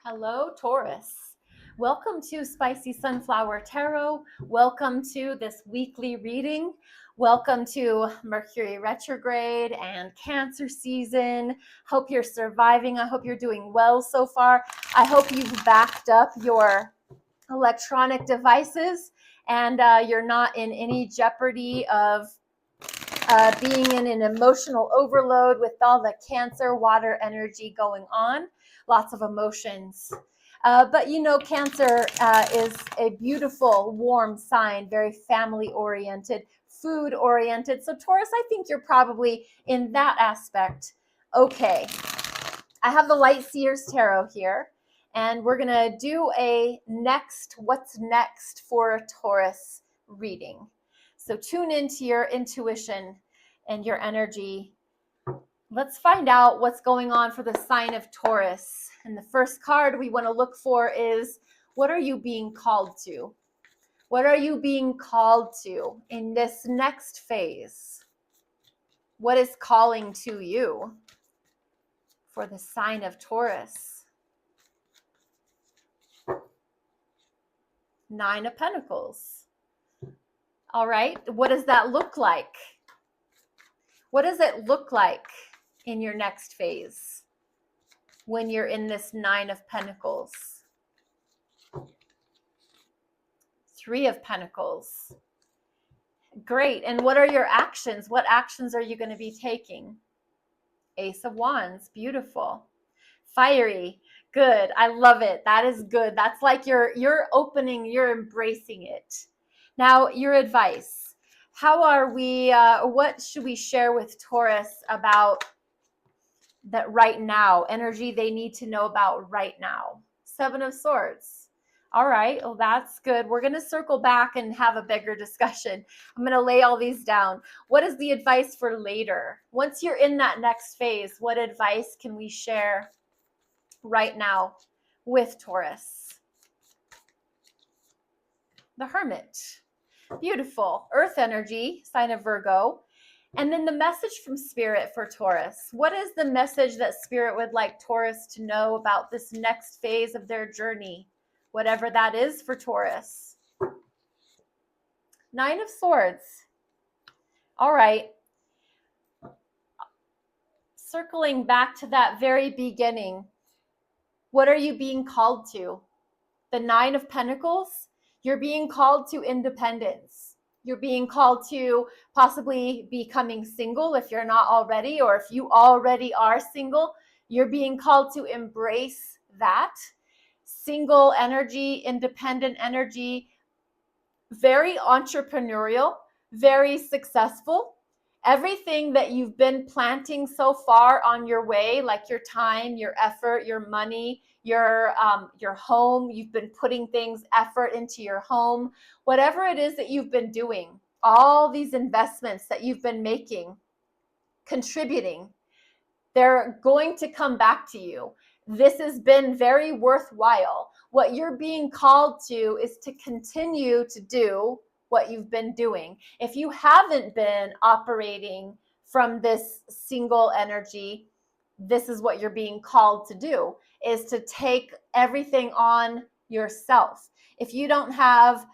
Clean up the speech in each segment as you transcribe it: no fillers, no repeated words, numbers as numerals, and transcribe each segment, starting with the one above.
Hello, Taurus. Welcome to Spicy Sunflower Tarot. Welcome to this weekly reading. Welcome to Mercury retrograde and Cancer season. Hope you're surviving. I hope you're doing well so far. I hope you've backed up your electronic devices and you're not in any jeopardy of being in an emotional overload with all the Cancer water energy going on. Lots of emotions. But you know, Cancer is a beautiful, warm sign, very family oriented, food oriented. So, Taurus, I think you're probably in that aspect okay. I have the Light Seers Tarot here, and we're going to do a what's next for Taurus reading. So, tune into your intuition and your energy. Let's find out what's going on for the sign of Taurus. And the first card we want to look for is, what are you being called to? What are you being called to in this next phase? What is calling to you for the sign of Taurus? Nine of Pentacles. All right, what does that look like? What does it look like in your next phase when you're in this Nine of Pentacles? Three of Pentacles. Great. And what are your actions? What actions are you going to be taking? Ace of Wands. Beautiful. Fiery. Good. I love it. That is good. That's like you're opening, you're embracing it. Now, your advice. How are we, what should we share with Taurus about that right now, energy they need to know about right now? Seven of Swords. All right, well, that's good. We're going to circle back and have a bigger discussion. I'm going to lay all these down. What is the advice for later? Once you're in that next phase, what advice can we share right now with Taurus? The Hermit. Beautiful. Earth energy, sign of Virgo. And then the message from Spirit for Taurus. What is the message that Spirit would like Taurus to know about this next phase of their journey? Whatever that is for Taurus. Nine of Swords. All right. Circling back to that very beginning. What are you being called to? The Nine of Pentacles. You're being called to independence. You're being called to possibly becoming single if you're not already, or if you already are single, you're being called to embrace that. Single energy, independent energy, very entrepreneurial, very successful. Everything that you've been planting so far on your way, like your time, your effort, your money, your home, you've been putting effort into your home, whatever it is that you've been doing, all these investments that you've been making, contributing, they're going to come back to you. This has been very worthwhile. What you're being called to is to continue to do what you've been doing. If you haven't been operating from this single energy, this is what you're being called to do, is to take everything on yourself. If you don't have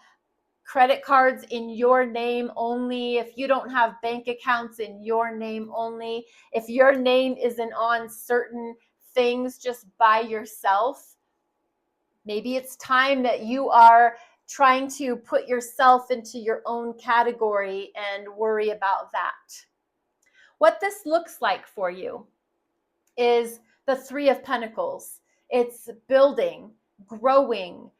credit cards in your name only, if you don't have bank accounts in your name only, if your name isn't on certain things just by yourself, maybe it's time that you are trying to put yourself into your own category and worry about that. What this looks like for you is the Three of Pentacles. It's building, growing,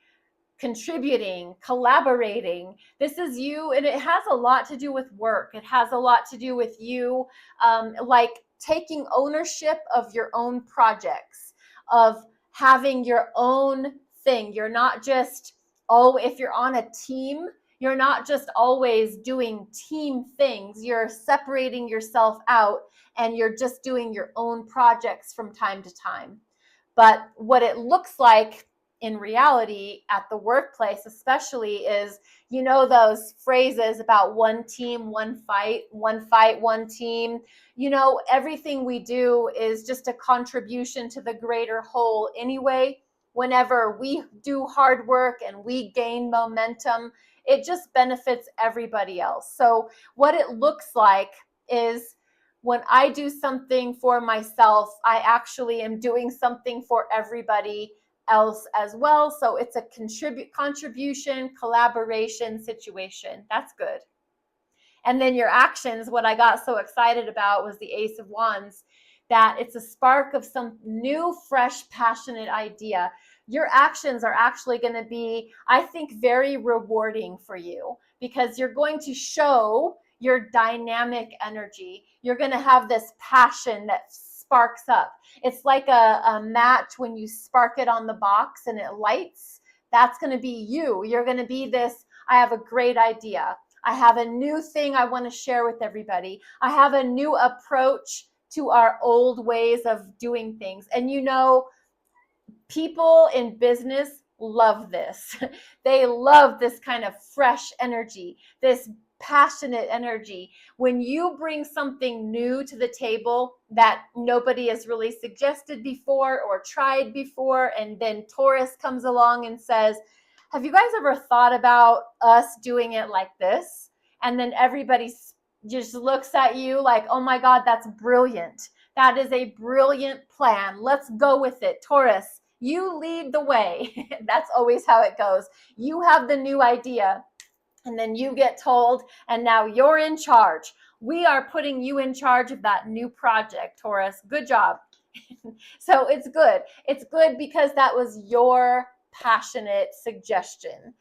contributing, collaborating. This is you, and it has a lot to do with work. It has a lot to do with you, like taking ownership of your own projects, of having your own thing. You're not just, if you're on a team, you're not just always doing team things. You're separating yourself out and you're just doing your own projects from time to time. But what it looks like in reality at the workplace especially is, you know, those phrases about one team, one fight, one team. You know, everything we do is just a contribution to the greater whole anyway. whenever we do hard work and we gain momentum, it just benefits everybody else. So what it looks like is when I do something for myself, I actually am doing something for everybody else as well. So it's a contribution, collaboration situation. That's good. And then your actions, what I got so excited about was the Ace of Wands, that it's a spark of some new, fresh, passionate idea. Your actions are actually going to be, I think, very rewarding for you because you're going to show your dynamic energy. You're going to have this passion that sparks up. It's like a match when you spark it on the box and it lights. That's going to be you. You're going to be this, I have a great idea. I have a new thing I want to share with everybody. I have a new approach to our old ways of doing things. And you know, people in business love this. They love this kind of fresh energy, this passionate energy. When you bring something new to the table that nobody has really suggested before or tried before, and then Taurus comes along and says, have you guys ever thought about us doing it like this? And then everybody just looks at you like, oh my God, that's brilliant. That is a brilliant plan. Let's go with it. Taurus, you lead the way. That's always how it goes. You have the new idea, and then you get told, and now you're in charge. We are putting you in charge of that new project, Taurus. Good job. So it's good. It's good because that was your passionate suggestion.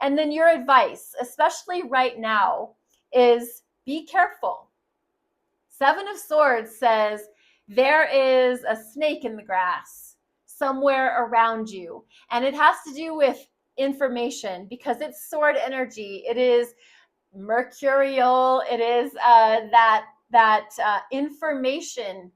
And then your advice, especially right now, is be careful. Seven of Swords says there is a snake in the grass somewhere around you. And it has to do with information because it's sword energy. It is mercurial. It is that information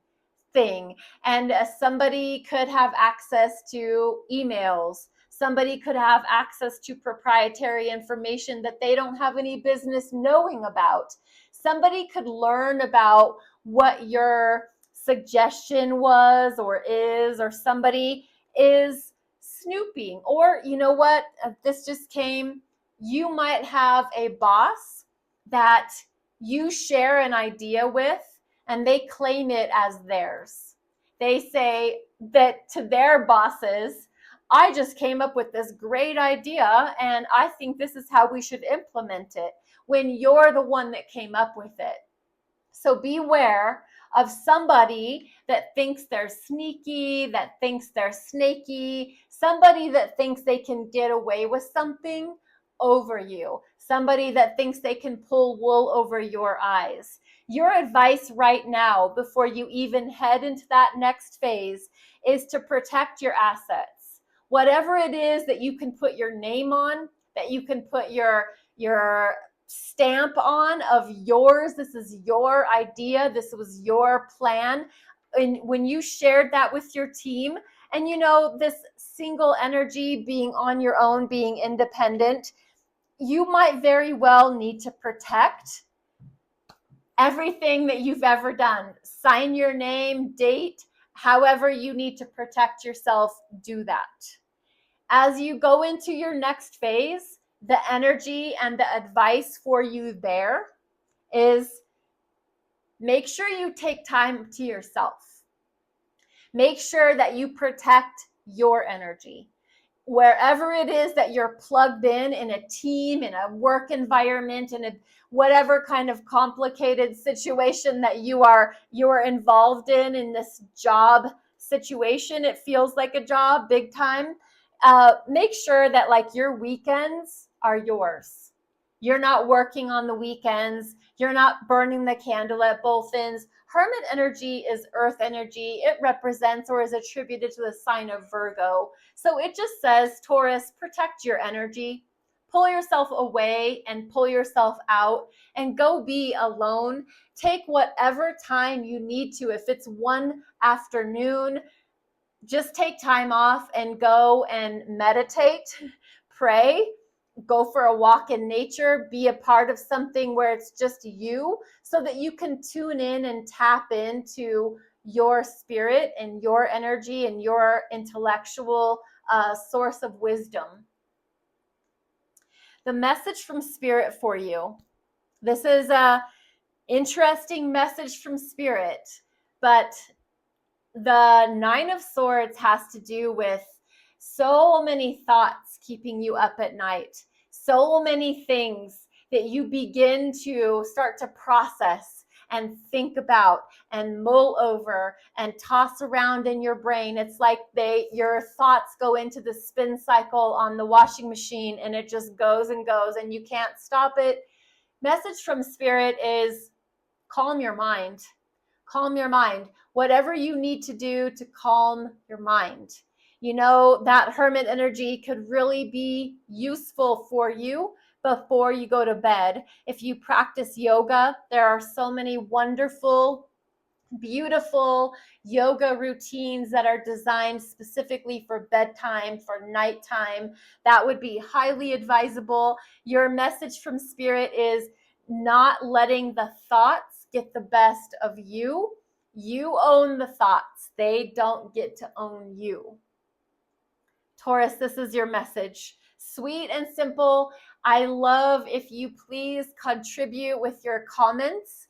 thing. And somebody could have access to emails. Somebody could have access to proprietary information that they don't have any business knowing about. Somebody could learn about what your suggestion was or is, or somebody is snooping. Or you know what? This just came. You might have a boss that you share an idea with, and they claim it as theirs. They say that to their bosses, I just came up with this great idea and I think this is how we should implement it, when you're the one that came up with it. So beware of somebody that thinks they're sneaky, that thinks they're snaky, somebody that thinks they can get away with something over you, somebody that thinks they can pull wool over your eyes. Your advice right now, before you even head into that next phase, is to protect your assets. Whatever it is that you can put your name on, that you can put your stamp on of yours, this is your idea, this was your plan. And when you shared that with your team, and you know, this single energy, being on your own, being independent, you might very well need to protect everything that you've ever done. Sign your name, date, however you need to protect yourself, do that. As you go into your next phase, the energy and the advice for you there is make sure you take time to yourself. Make sure that you protect your energy. Wherever it is that you're plugged in a team, in a work environment, in a whatever kind of complicated situation that you are involved in this job situation, it feels like a job big time. Make sure that like your weekends are yours. You're not working on the weekends. You're not burning the candle at both ends. Hermit energy is earth energy. It represents or is attributed to the sign of Virgo. So it just says, Taurus, protect your energy. Pull yourself away and pull yourself out and go be alone. Take whatever time you need to. If it's one afternoon, just take time off and go and meditate, pray, go for a walk in nature, be a part of something where it's just you, so that you can tune in and tap into your spirit and your energy and your intellectual source of wisdom. The message from Spirit for you. This is a interesting message from Spirit, but the Nine of Swords has to do with so many thoughts keeping you up at night, so many things that you begin to start to process and think about and mull over and toss around in your brain. It's like your thoughts go into the spin cycle on the washing machine, and it just goes and goes and you can't stop it. Message from Spirit is calm your mind. Calm your mind. Whatever you need to do to calm your mind. You know, that hermit energy could really be useful for you before you go to bed. If you practice yoga, there are so many wonderful, beautiful yoga routines that are designed specifically for bedtime, for nighttime. That would be highly advisable. Your message from Spirit is not letting the thoughts get the best of you. You own the thoughts. They don't get to own you. Taurus, this is your message. Sweet and simple. I love if you please contribute with your comments.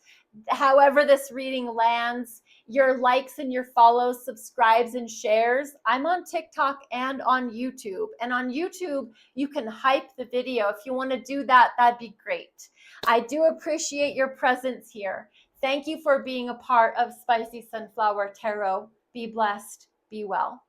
However this reading lands, your likes and your follows, subscribes, and shares. I'm on TikTok and on YouTube. And on YouTube, you can hype the video. If you want to do that, that'd be great. I do appreciate your presence here. Thank you for being a part of Spicy Sunflower Tarot. Be blessed. Be well.